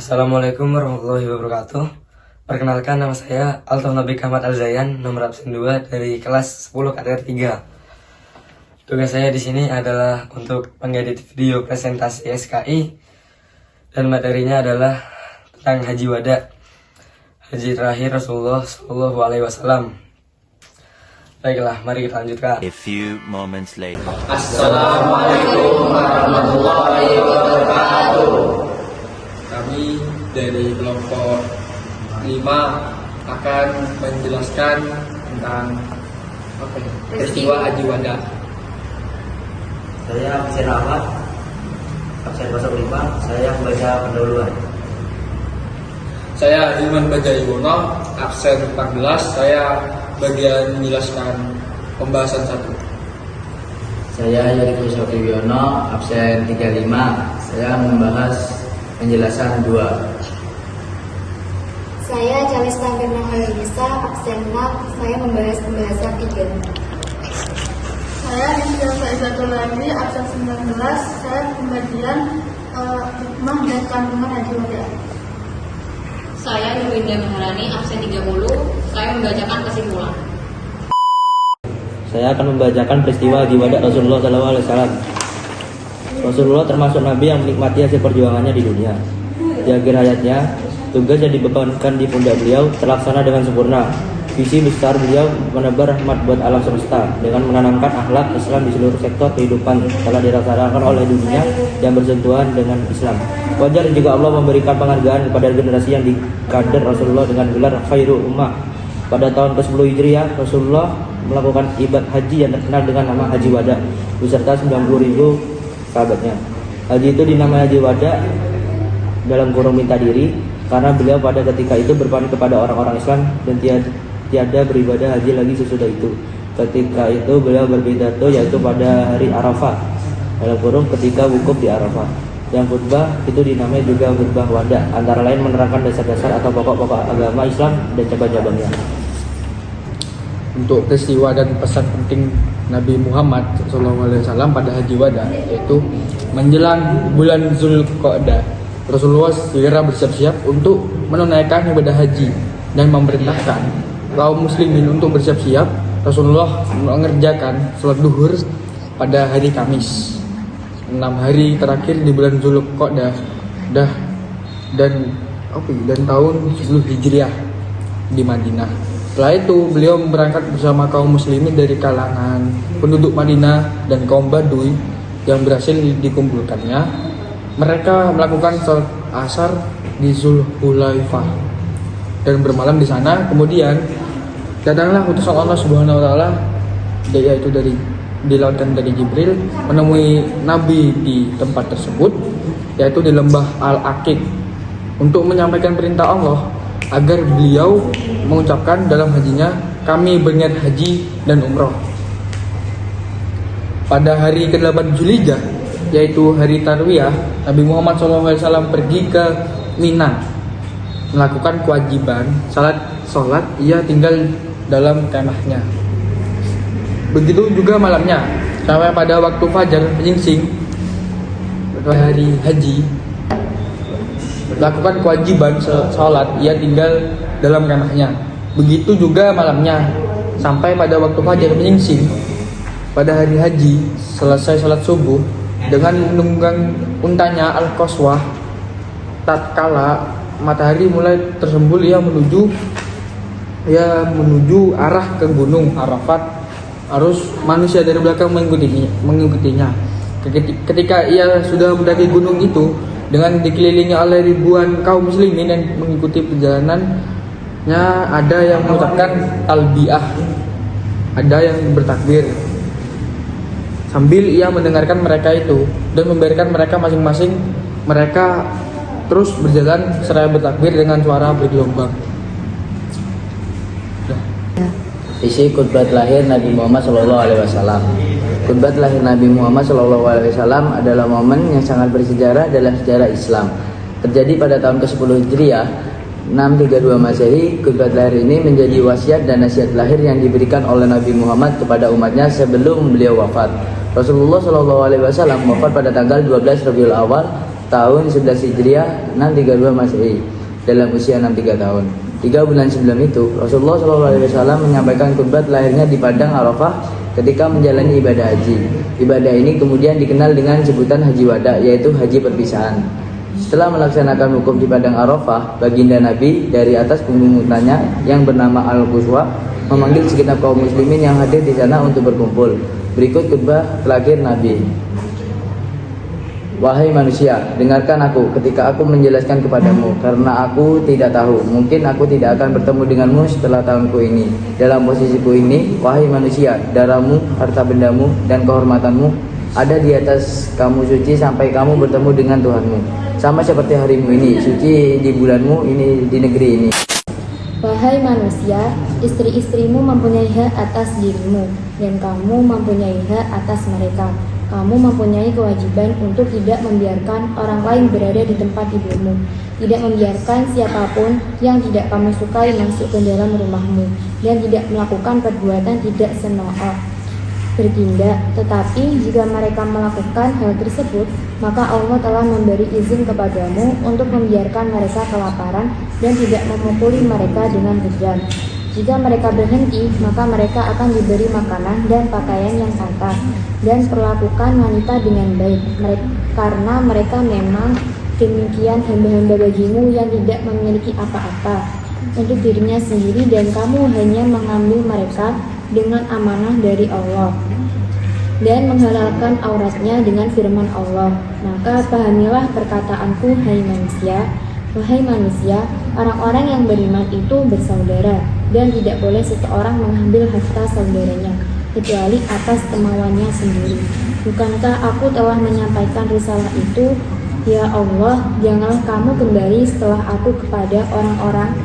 Assalamualaikum warahmatullahi wabarakatuh. Perkenalkan, nama saya Altonabi Ahmad Al-Zayan, nomor absen 2 dari kelas 10 KTR 3. Tugas saya di sini adalah untuk mengedit video presentasi SKI dan materinya adalah tentang Haji Wada, Haji terakhir Rasulullah Shallallahu Alaihi Wasallam. Baiklah, mari kita lanjutkan. A few moments later. Assalamualaikum warahmatullahi wabarakatuh. Kami dari kelompok 5 akan menjelaskan tentang peristiwa Haji Wada. Saya absen Ahmad, absen 05, saya membaca pendahuluan. Saya Ilman Bajaywono, absen 14, saya bagian menjelaskan pembahasan 1. Saya Yaitu Sofiwiono, absen 35, saya membahas penjelasan 2. Saya Calista Firman Halinisa, absen 6, saya membahas pembahasan 3. Saya Indah Faizatul Lagi, absen 19, saya pembagian hikmah dan kandungan Haji Wada. Saya Nurwinda Maharani, absen 30, saya membacakan kesimpulan. Saya akan membacakan peristiwa Haji Wada Rasulullah SAW. Rasulullah termasuk Nabi yang menikmati hasil perjuangannya di dunia. Di akhir hayatnya, tugas yang dibebankan di pundak beliau terlaksana dengan sempurna. Visi besar beliau menebar rahmat buat alam semesta dengan menanamkan akhlak Islam di seluruh sektor kehidupan telah dirasakan oleh dunia yang bersentuhan dengan Islam. Wajar jika Allah memberikan penghargaan kepada generasi yang dikader Rasulullah dengan gelar Khairul Ummah. Pada tahun ke-10 Hijriah, Rasulullah melakukan ibadah haji yang terkenal dengan nama Haji Wada beserta 90.000 sahabatnya. Haji itu dinamai Haji Wada dalam kurung minta diri karena beliau pada ketika itu berpaling kepada orang-orang Islam dan tiada beribadah haji lagi sesudah itu. Ketika itu beliau berpidato yaitu pada hari Arafah dalam kurung ketika wukuf di Arafah. Yang khutbah itu dinamai juga khutbah Wada, antara lain menerangkan dasar-dasar atau pokok-pokok agama Islam dan cabang-cabangnya. Untuk peristiwa dan pesan penting Nabi Muhammad SAW pada Haji Wada, yaitu menjelang bulan Zulqa'dah, Rasulullah segera bersiap-siap untuk menunaikan ibadah haji dan memerintahkan kaum muslimin untuk bersiap-siap. Rasulullah mengerjakan sholat duhur pada hari Kamis, 6 hari terakhir di bulan Zulqa'dah dan tahun 10 Hijriah di Madinah. Setelah itu beliau berangkat bersama kaum muslimin dari kalangan penduduk Madinah dan kaum Baduy yang berhasil dikumpulkannya. Mereka melakukan sholat asar di Zulhulaifah dan bermalam di sana. Kemudian datanglah utusan Allah Subhanahu wa taala, yaitu dilautkan dari Jibril, menemui Nabi di tempat tersebut, yaitu di lembah Al-Aqiq, untuk menyampaikan perintah Allah agar beliau mengucapkan dalam hajinya, kami berniat haji dan umroh. Pada hari ke-8 Zulhijjah, yaitu hari Tarwiyah, Nabi Muhammad SAW pergi ke Mina melakukan kewajiban sholat, ia tinggal dalam kemahnya. Begitu juga malamnya, sampai pada waktu fajar menyingsing hari haji, lakukan kewajiban sholat, ia tinggal dalam kemahnya. Begitu juga malamnya, sampai pada waktu fajar menyingsing pada hari haji, selesai sholat subuh dengan menunggang untanya Al-Qaswah. Tatkala matahari mulai tersembul, ia menuju arah ke gunung Arafat. Arus manusia dari belakang mengikutinya. Ketika ia sudah mendaki gunung itu dengan dikelilingi oleh ribuan kaum muslimin yang mengikuti perjalanannya, ada yang mengucapkan talbiyah, ada yang bertakbir, sambil ia mendengarkan mereka itu dan memberikan mereka masing-masing. Mereka terus berjalan seraya bertakbir dengan suara bergelombang. Isi khutbah lahir Nabi Muhammad SAW. Khutbah lahir Nabi Muhammad SAW adalah momen yang sangat bersejarah dalam sejarah Islam. Terjadi pada tahun ke-10 Hijriah 632 Masehi. Khutbah lahir ini menjadi wasiat dan nasihat lahir yang diberikan oleh Nabi Muhammad kepada umatnya sebelum beliau wafat. Rasulullah SAW wafat pada tanggal 12 Rabiul Awal tahun 11 Hijriah 632 Masehi dalam usia 63 tahun. 3 bulan sebelum itu, Rasulullah SAW menyampaikan khutbah lahirnya di Padang Arafah ketika menjalani ibadah haji. Ibadah ini kemudian dikenal dengan sebutan Haji Wada, yaitu haji perpisahan. Setelah melaksanakan wukuf di Padang Arafah, baginda Nabi dari atas punggung untanya yang bernama Al-Quswa memanggil segenap kaum muslimin yang hadir di sana untuk berkumpul. Berikut khutbah terakhir Nabi. Wahai manusia, dengarkan aku ketika aku menjelaskan kepadamu, karena aku tidak tahu, mungkin aku tidak akan bertemu denganmu setelah tahunku ini. Dalam posisiku ini, wahai manusia, darahmu, harta bendamu, dan kehormatanmu ada di atas kamu suci sampai kamu bertemu dengan Tuhanmu. Sama seperti harimu ini, suci di bulanmu ini, di negeri ini. Wahai manusia, istri-istrimu mempunyai hak atas dirimu, dan kamu mempunyai hak atas mereka. Kamu mempunyai kewajiban untuk tidak membiarkan orang lain berada di tempat tidurmu, tidak membiarkan siapapun yang tidak kamu sukai masuk ke dalam rumahmu, dan tidak melakukan perbuatan tidak senonoh bertindak. Tetapi jika mereka melakukan hal tersebut, maka Allah telah memberi izin kepadamu untuk membiarkan mereka kelaparan dan tidak memukuli mereka dengan kejam. Jika mereka berhenti, maka mereka akan diberi makanan dan pakaian yang pantas, dan perlakukan wanita dengan baik, karena mereka memang demikian hamba-hamba bagimu yang tidak memiliki apa-apa untuk dirinya sendiri, dan kamu hanya mengambil mereka dengan amanah dari Allah dan menghalalkan auratnya dengan firman Allah. Maka pahamilah perkataanku, hai manusia. Wahai manusia, orang-orang yang beriman itu bersaudara, dan tidak boleh seseorang mengambil harta saudaranya kecuali atas kemauannya sendiri. Bukankah aku telah menyampaikan risalah itu? Ya Allah, janganlah kamu kembali setelah aku kepada orang-orang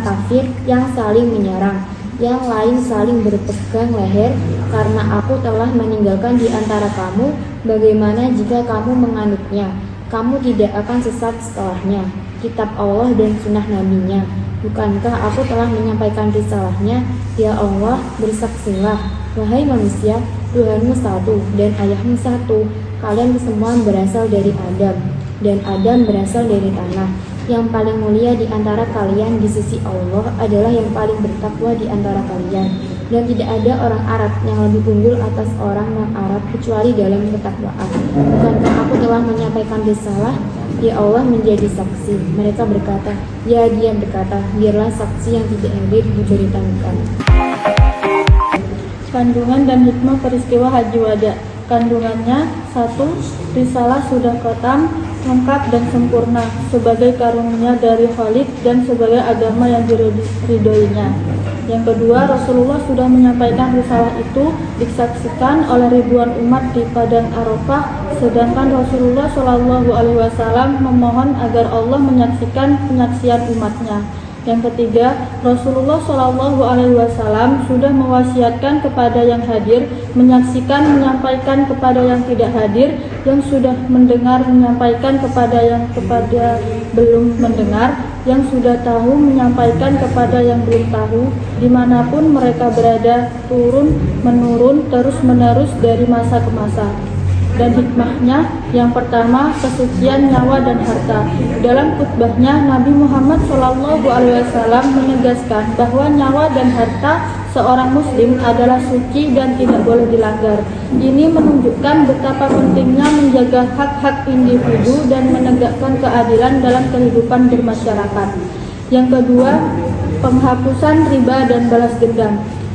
kafir yang saling menyerang, yang lain saling berpegang leher, karena aku telah meninggalkan di antara kamu. Bagaimana jika kamu menganutnya? Kamu tidak akan sesat setelahnya, kitab Allah dan sunnah nabinya. Bukankah aku telah menyampaikan risalahnya? Ya Allah, bersaksilah. Wahai manusia, Tuhanmu satu dan ayahmu satu. Kalian semua berasal dari Adam, dan Adam berasal dari tanah. Yang paling mulia di antara kalian di sisi Allah adalah yang paling bertakwa di antara kalian. Dan tidak ada orang Arab yang lebih unggul atas orang non-Arab kecuali dalam ketakwaan. Bukankah aku telah menyampaikan risalah? Ya Allah menjadi saksi. Mereka berkata, ya Dia berkata, biarlah saksi yang tidak hadir diberitahukan. Kandungan dan hikmah peristiwa Haji Wada. Kandungannya: 1. Risalah sudah khatam, lengkap dan sempurna sebagai karunia dari Khalid dan sebagai agama yang diridhoinya. Yang kedua, Rasulullah sudah menyampaikan risalah itu disaksikan oleh ribuan umat di Padang Arafah, sedangkan Rasulullah SAW memohon agar Allah menyaksikan penyaksian umatnya. Yang ketiga, Rasulullah SAW sudah mewasiatkan kepada yang hadir menyaksikan, menyampaikan kepada yang tidak hadir, yang sudah mendengar menyampaikan kepada belum mendengar, yang sudah tahu menyampaikan kepada yang belum tahu, dimanapun mereka berada, turun menurun terus menerus dari masa ke masa. Dan hikmahnya, yang pertama, kesucian nyawa dan harta. Dalam khutbahnya, Nabi Muhammad SAW menegaskan bahwa nyawa dan harta seorang muslim adalah suci dan tidak boleh dilanggar. Ini menunjukkan betapa pentingnya menjaga hak-hak individu dan menegakkan keadilan dalam kehidupan bermasyarakat. Yang kedua, penghapusan riba dan balas dendam.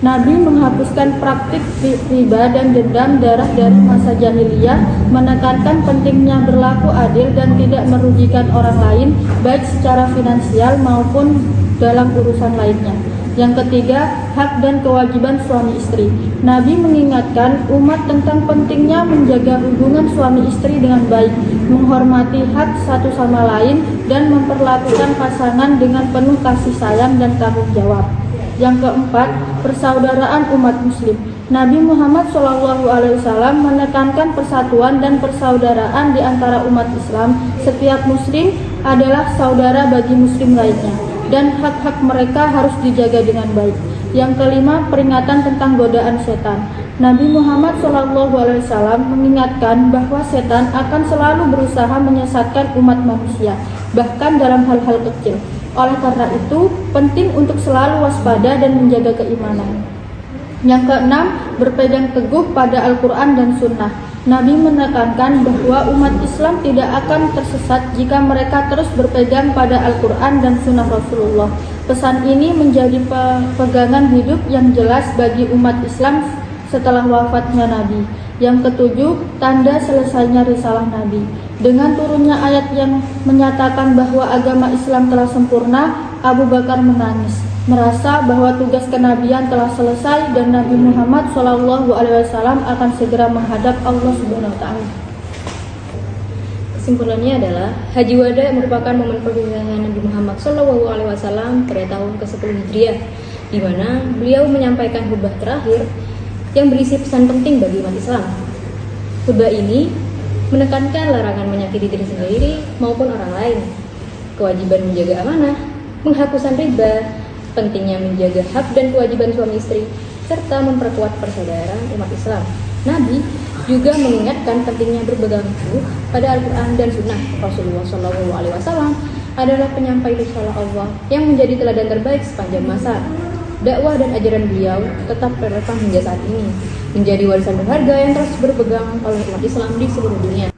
Nabi menghapuskan praktik riba dan dendam darah dari masa jahiliyah, menekankan pentingnya berlaku adil dan tidak merugikan orang lain, baik secara finansial maupun dalam urusan lainnya. Yang ketiga, hak dan kewajiban suami istri. Nabi mengingatkan umat tentang pentingnya menjaga hubungan suami istri dengan baik, menghormati hak satu sama lain, dan memperlakukan pasangan dengan penuh kasih sayang dan tanggung jawab. Yang keempat, persaudaraan umat muslim. Nabi Muhammad SAW menekankan persatuan dan persaudaraan di antara umat Islam. Setiap muslim adalah saudara bagi muslim lainnya, dan hak-hak mereka harus dijaga dengan baik. Yang kelima, peringatan tentang godaan setan. Nabi Muhammad SAW mengingatkan bahwa setan akan selalu berusaha menyesatkan umat manusia, bahkan dalam hal-hal kecil. Oleh karena itu, penting untuk selalu waspada dan menjaga keimanan. Yang keenam, berpegang teguh pada Al-Quran dan Sunnah. Nabi menekankan bahwa umat Islam tidak akan tersesat jika mereka terus berpegang pada Al-Quran dan Sunnah Rasulullah. Pesan ini menjadi pegangan hidup yang jelas bagi umat Islam setelah wafatnya Nabi. Yang ketujuh, tanda selesainya risalah Nabi. Dengan turunnya ayat yang menyatakan bahwa agama Islam telah sempurna, Abu Bakar menangis, merasa bahwa tugas kenabian telah selesai dan Nabi Muhammad SAW akan segera menghadap Allah Subhanahu wa Ta'ala. Kesimpulannya adalah Haji Wada merupakan momen perpisahan Nabi Muhammad SAW pada tahun ke-10 Hijriah, di mana beliau menyampaikan khutbah terakhir yang berisi pesan penting bagi umat Islam. Khutbah ini menekankan larangan menyakiti diri sendiri maupun orang lain, kewajiban menjaga amanah, penghapusan riba, pentingnya menjaga hak dan kewajiban suami istri, serta memperkuat persaudaraan umat Islam. Nabi juga mengingatkan pentingnya berpegang teguh pada Al-Quran dan Sunnah. Rasulullah SAW adalah penyampai risalah Allah yang menjadi teladan terbaik sepanjang masa. Dakwah dan ajaran beliau tetap relevan hingga saat ini, menjadi warisan berharga yang terus berpegang oleh umat Islam di seluruh dunia.